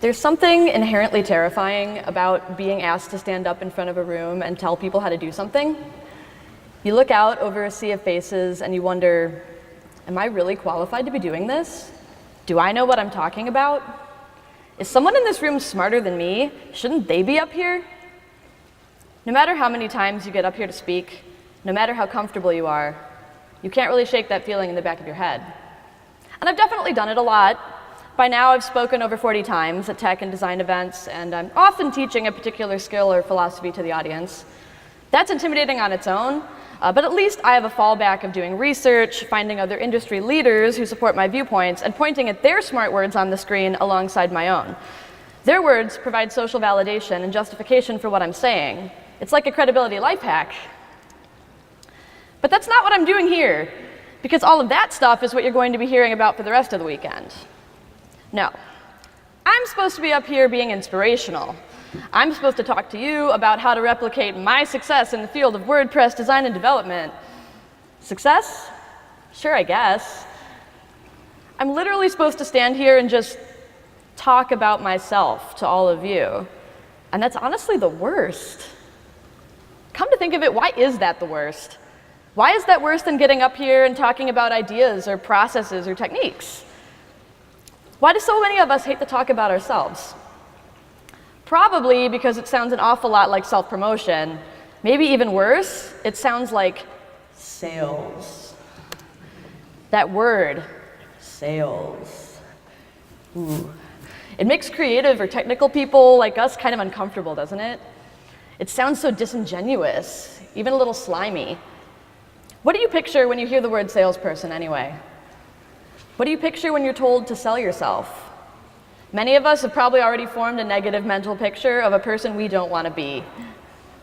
There's something inherently terrifying about being asked to stand up in front of a room and tell people how to do something. You look out over a sea of faces and you wonder, am I really qualified to be doing this? Do I know what I'm talking about? Is someone in this room smarter than me? Shouldn't they be up here? No matter how many times you get up here to speak, no matter how comfortable you are, you can't really shake that feeling in the back of your head. And I've definitely done it a lot. By now, I've spoken over 40 times at tech and design events, and I'm often teaching a particular skill or philosophy to the audience. That's intimidating on its own, but at least I have a fallback of doing research, finding other industry leaders who support my viewpoints, and pointing at their smart words on the screen alongside my own. Their words provide social validation and justification for what I'm saying. It's like a credibility life hack. But that's not what I'm doing here, because all of that stuff is what you're going to be hearing about for the rest of the weekend. No, I'm supposed to be up here being inspirational. I'm supposed to talk to you about how to replicate my success in the field of WordPress design and development. Success? Sure, I guess. I'm literally supposed to stand here and just talk about myself to all of you. And that's honestly the worst. Come to think of it, why is that the worst? Why is that worse than getting up here and talking about ideas or processes or techniques? Why do so many of us hate to talk about ourselves? Probably because it sounds an awful lot like self-promotion. Maybe even worse, it sounds like sales. That word, sales. Ooh. It makes creative or technical people like us kind of uncomfortable, doesn't it? It sounds so disingenuous, even a little slimy. What do you picture when you hear the word salesperson anyway? What do you picture when you're told to sell yourself? Many of us have probably already formed a negative mental picture of a person we don't want to be.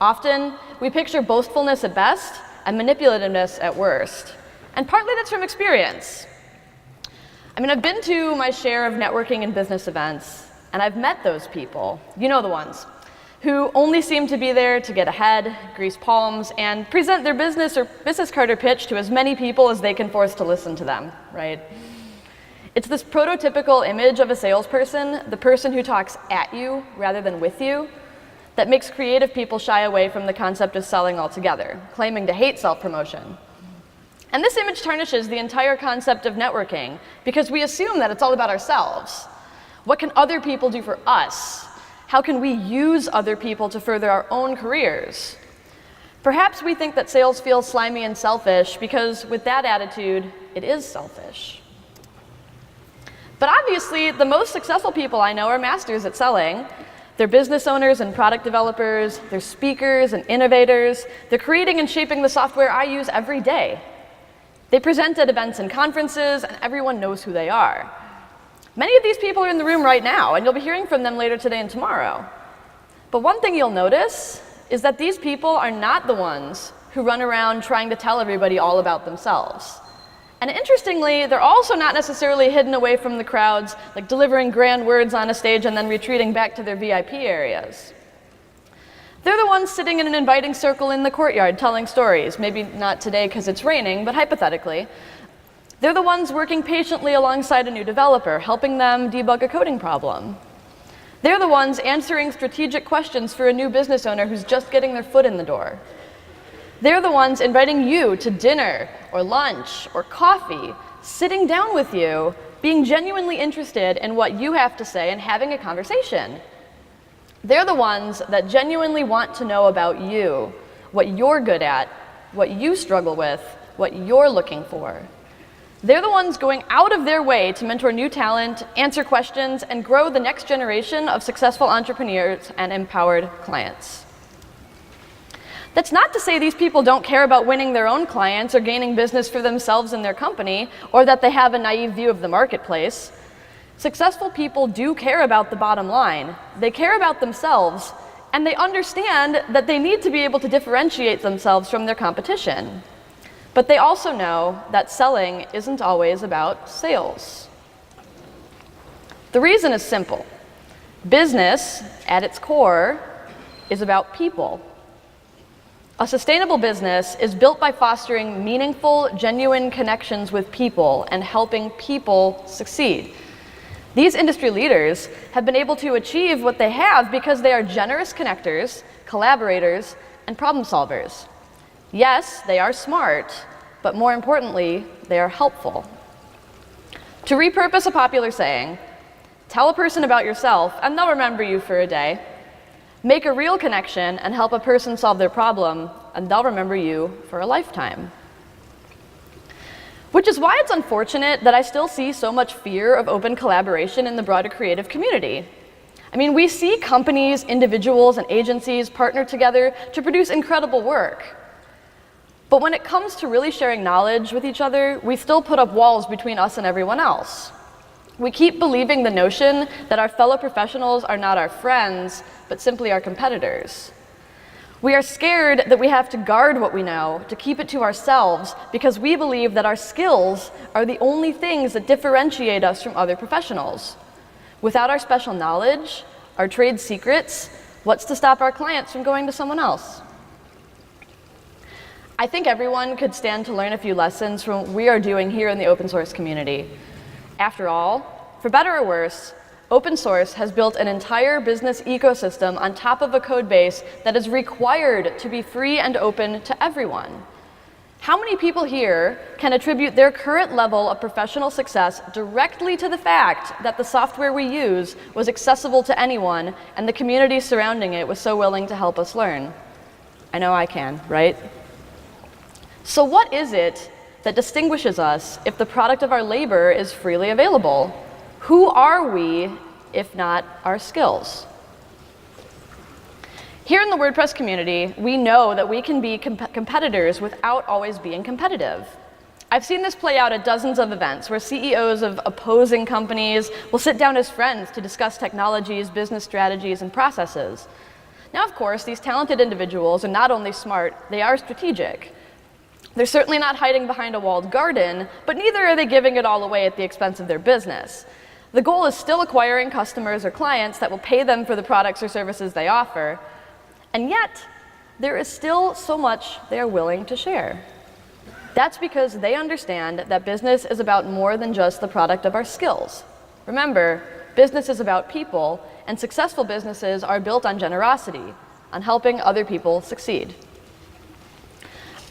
Often, we picture boastfulness at best and manipulativeness at worst. And partly that's from experience. I mean, I've been to my share of networking and business events, and I've met those people, you know the ones, who only seem to be there to get ahead, grease palms, and present their business or business card or pitch to as many people as they can force to listen to them, right? It's this prototypical image of a salesperson, the person who talks at you rather than with you, that makes creative people shy away from the concept of selling altogether, claiming to hate self-promotion. And this image tarnishes the entire concept of networking because we assume that it's all about ourselves. What can other people do for us? How can we use other people to further our own careers? Perhaps we think that sales feels slimy and selfish because with that attitude, it is selfish. But obviously, the most successful people I know are masters at selling. They're business owners and product developers, they're speakers and innovators, they're creating and shaping the software I use every day. They present at events and conferences, and everyone knows who they are. Many of these people are in the room right now, and you'll be hearing from them later today and tomorrow. But one thing you'll notice is that these people are not the ones who run around trying to tell everybody all about themselves. And interestingly, they're also not necessarily hidden away from the crowds, like delivering grand words on a stage and then retreating back to their VIP areas. They're the ones sitting in an inviting circle in the courtyard telling stories, maybe not today because it's raining, but hypothetically. They're the ones working patiently alongside a new developer, helping them debug a coding problem. They're the ones answering strategic questions for a new business owner who's just getting their foot in the door. They're the ones inviting you to dinner or lunch or coffee, sitting down with you, being genuinely interested in what you have to say and having a conversation. They're the ones that genuinely want to know about you, what you're good at, what you struggle with, what you're looking for. They're the ones going out of their way to mentor new talent, answer questions, and grow the next generation of successful entrepreneurs and empowered clients. That's not to say these people don't care about winning their own clients or gaining business for themselves and their company, or that they have a naive view of the marketplace. Successful people do care about the bottom line. They care about themselves, and they understand that they need to be able to differentiate themselves from their competition. But they also know that selling isn't always about sales. The reason is simple. Business, at its core, is about people. A sustainable business is built by fostering meaningful, genuine connections with people and helping people succeed. These industry leaders have been able to achieve what they have because they are generous connectors, collaborators, and problem solvers. Yes, they are smart, but more importantly, they are helpful. To repurpose a popular saying, tell a person about yourself and they'll remember you for a day. Make a real connection and help a person solve their problem and they'll remember you for a lifetime. Which is why it's unfortunate that I still see so much fear of open collaboration in the broader creative community. I mean, we see companies, individuals, and agencies partner together to produce incredible work. But when it comes to really sharing knowledge with each other, we still put up walls between us and everyone else. We keep believing the notion that our fellow professionals are not our friends, but simply our competitors. We are scared that we have to guard what we know, to keep it to ourselves, because we believe that our skills are the only things that differentiate us from other professionals. Without our special knowledge, our trade secrets, what's to stop our clients from going to someone else? I think everyone could stand to learn a few lessons from what we are doing here in the open source community. After all, for better or worse, open source has built an entire business ecosystem on top of a code base that is required to be free and open to everyone. How many people here can attribute their current level of professional success directly to the fact that the software we use was accessible to anyone and the community surrounding it was so willing to help us learn? I know I can, right? So what is it that distinguishes us if the product of our labor is freely available? Who are we, if not our skills? Here in the WordPress community, we know that we can be competitors without always being competitive. I've seen this play out at dozens of events where CEOs of opposing companies will sit down as friends to discuss technologies, business strategies, and processes. Now, of course, these talented individuals are not only smart, they are strategic. They're certainly not hiding behind a walled garden, but neither are they giving it all away at the expense of their business. The goal is still acquiring customers or clients that will pay them for the products or services they offer, and yet there is still so much they are willing to share. That's because they understand that business is about more than just the product of our skills. Remember, business is about people, and successful businesses are built on generosity, on helping other people succeed.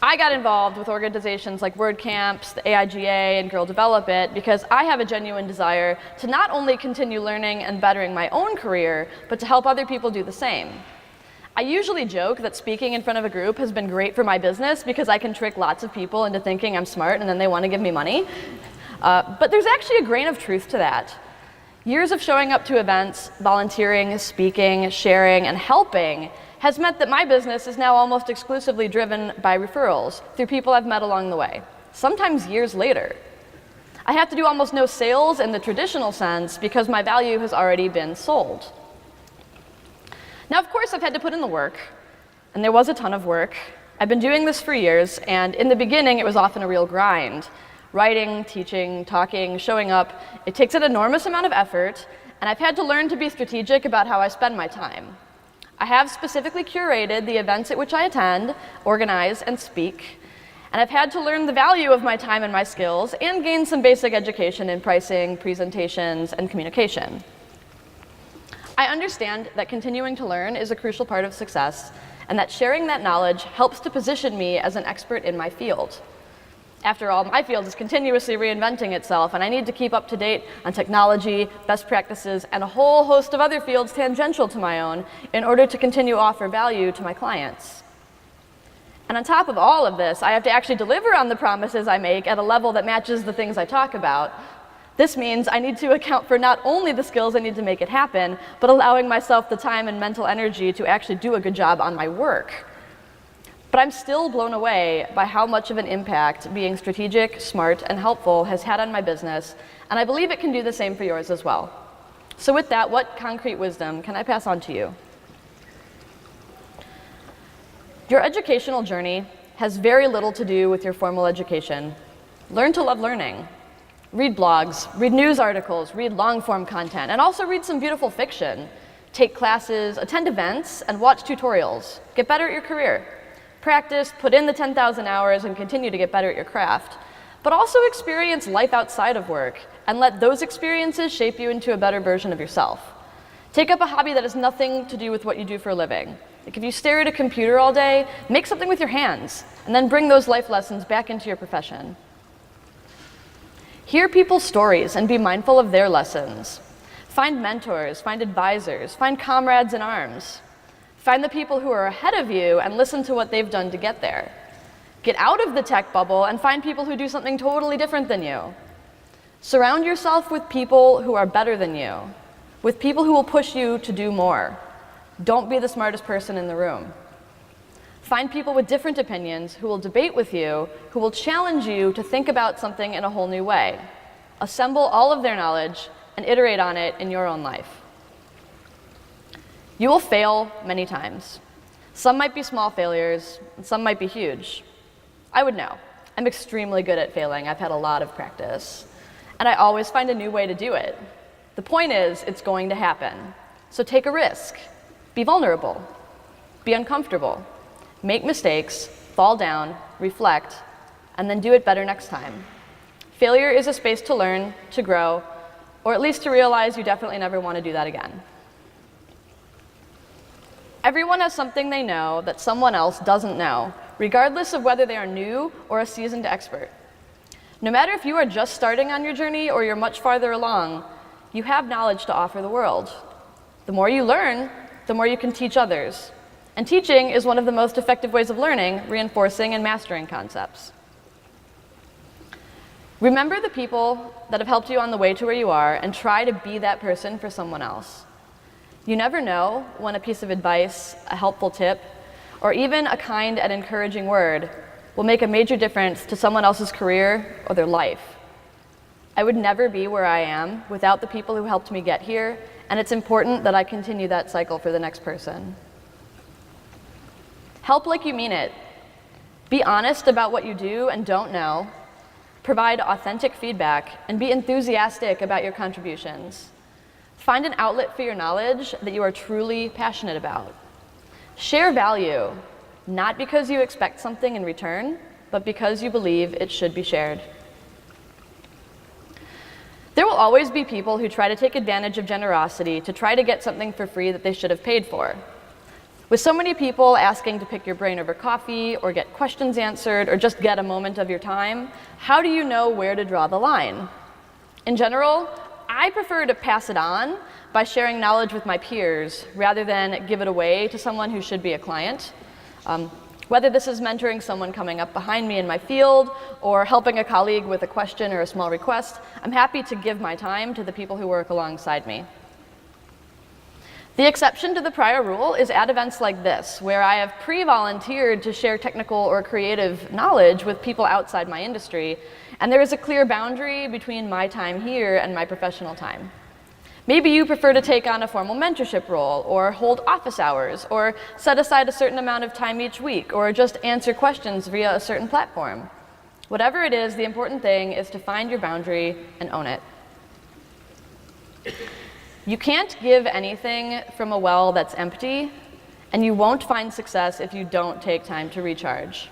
I got involved with organizations like WordCamps, the AIGA, and Girl Develop It because I have a genuine desire to not only continue learning and bettering my own career, but to help other people do the same. I usually joke that speaking in front of a group has been great for my business because I can trick lots of people into thinking I'm smart and then they want to give me money. But there's actually a grain of truth to that. Years of showing up to events, volunteering, speaking, sharing, and helping has meant that my business is now almost exclusively driven by referrals through people I've met along the way, sometimes years later. I have to do almost no sales in the traditional sense because my value has already been sold. Now, of course, I've had to put in the work, and there was a ton of work. I've been doing this for years, and in the beginning, it was often a real grind. Writing, teaching, talking, showing up, it takes an enormous amount of effort, and I've had to learn to be strategic about how I spend my time. I have specifically curated the events at which I attend, organize, and speak, and I've had to learn the value of my time and my skills and gain some basic education in pricing, presentations, and communication. I understand that continuing to learn is a crucial part of success, and that sharing that knowledge helps to position me as an expert in my field. After all, my field is continuously reinventing itself, and I need to keep up to date on technology, best practices, and a whole host of other fields tangential to my own in order to continue to offer value to my clients. And on top of all of this, I have to actually deliver on the promises I make at a level that matches the things I talk about. This means I need to account for not only the skills I need to make it happen, but allowing myself the time and mental energy to actually do a good job on my work. But I'm still blown away by how much of an impact being strategic, smart, and helpful has had on my business, and I believe it can do the same for yours as well. So with that, what concrete wisdom can I pass on to you? Your educational journey has very little to do with your formal education. Learn to love learning. Read blogs, read news articles, read long-form content, and also read some beautiful fiction. Take classes, attend events, and watch tutorials. Get better at your career. Practice, put in the 10,000 hours, and continue to get better at your craft. but also experience life outside of work and let those experiences shape you into a better version of yourself. Take up a hobby that has nothing to do with what you do for a living. Like if you stare at a computer all day, make something with your hands, and then bring those life lessons back into your profession. Hear people's stories and be mindful of their lessons. Find mentors, find advisors, find comrades in arms. Find the people who are ahead of you and listen to what they've done to get there. Get out of the tech bubble and find people who do something totally different than you. Surround yourself with people who are better than you, with people who will push you to do more. Don't be the smartest person in the room. Find people with different opinions who will debate with you, who will challenge you to think about something in a whole new way. Assemble all of their knowledge and iterate on it in your own life. You will fail many times. Some might be small failures, and some might be huge. I would know. I'm extremely good at failing. I've had a lot of practice. And I always find a new way to do it. The point is, it's going to happen. So take a risk. Be vulnerable. Be uncomfortable. Make mistakes, fall down, reflect, and then do it better next time. Failure is a space to learn, to grow, or at least to realize you definitely never want to do that again. Everyone has something they know that someone else doesn't know, regardless of whether they are new or a seasoned expert. No matter if you are just starting on your journey or you're much farther along, you have knowledge to offer the world. The more you learn, the more you can teach others. And teaching is one of the most effective ways of learning, reinforcing, and mastering concepts. Remember the people that have helped you on the way to where you are and try to be that person for someone else. You never know when a piece of advice, a helpful tip, or even a kind and encouraging word will make a major difference to someone else's career or their life. I would never be where I am without the people who helped me get here, and it's important that I continue that cycle for the next person. Help like you mean it. Be honest about what you do and don't know. Provide authentic feedback, and be enthusiastic about your contributions. Find an outlet for your knowledge that you are truly passionate about. Share value, not because you expect something in return, but because you believe it should be shared. There will always be people who try to take advantage of generosity to try to get something for free that they should have paid for. With so many people asking to pick your brain over coffee, or get questions answered, or just get a moment of your time, how do you know where to draw the line? In general, I prefer to pass it on by sharing knowledge with my peers rather than give it away to someone who should be a client. Whether this is mentoring someone coming up behind me in my field or helping a colleague with a question or a small request, I'm happy to give my time to the people who work alongside me. The exception to the prior rule is at events like this, where I have pre-volunteered to share technical or creative knowledge with people outside my industry, and there is a clear boundary between my time here and my professional time. Maybe you prefer to take on a formal mentorship role, or hold office hours, or set aside a certain amount of time each week, or just answer questions via a certain platform. Whatever it is, the important thing is to find your boundary and own it. You can't give anything from a well that's empty, and you won't find success if you don't take time to recharge.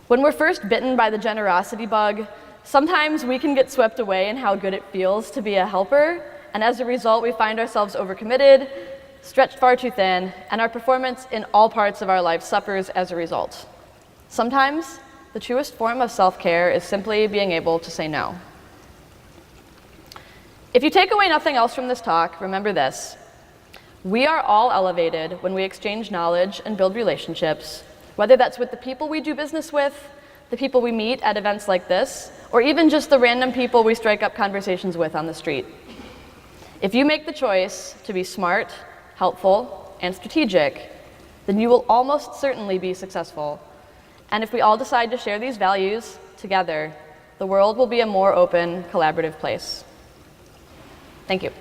When we're first bitten by the generosity bug, sometimes we can get swept away in how good it feels to be a helper, and as a result, we find ourselves overcommitted, stretched far too thin, and our performance in all parts of our life suffers as a result. Sometimes, the truest form of self-care is simply being able to say no. If you take away nothing else from this talk, remember this. We are all elevated when we exchange knowledge and build relationships, whether that's with the people we do business with, the people we meet at events like this, or even just the random people we strike up conversations with on the street. If you make the choice to be smart, helpful, and strategic, then you will almost certainly be successful. And if we all decide to share these values together, the world will be a more open, collaborative place. Thank you.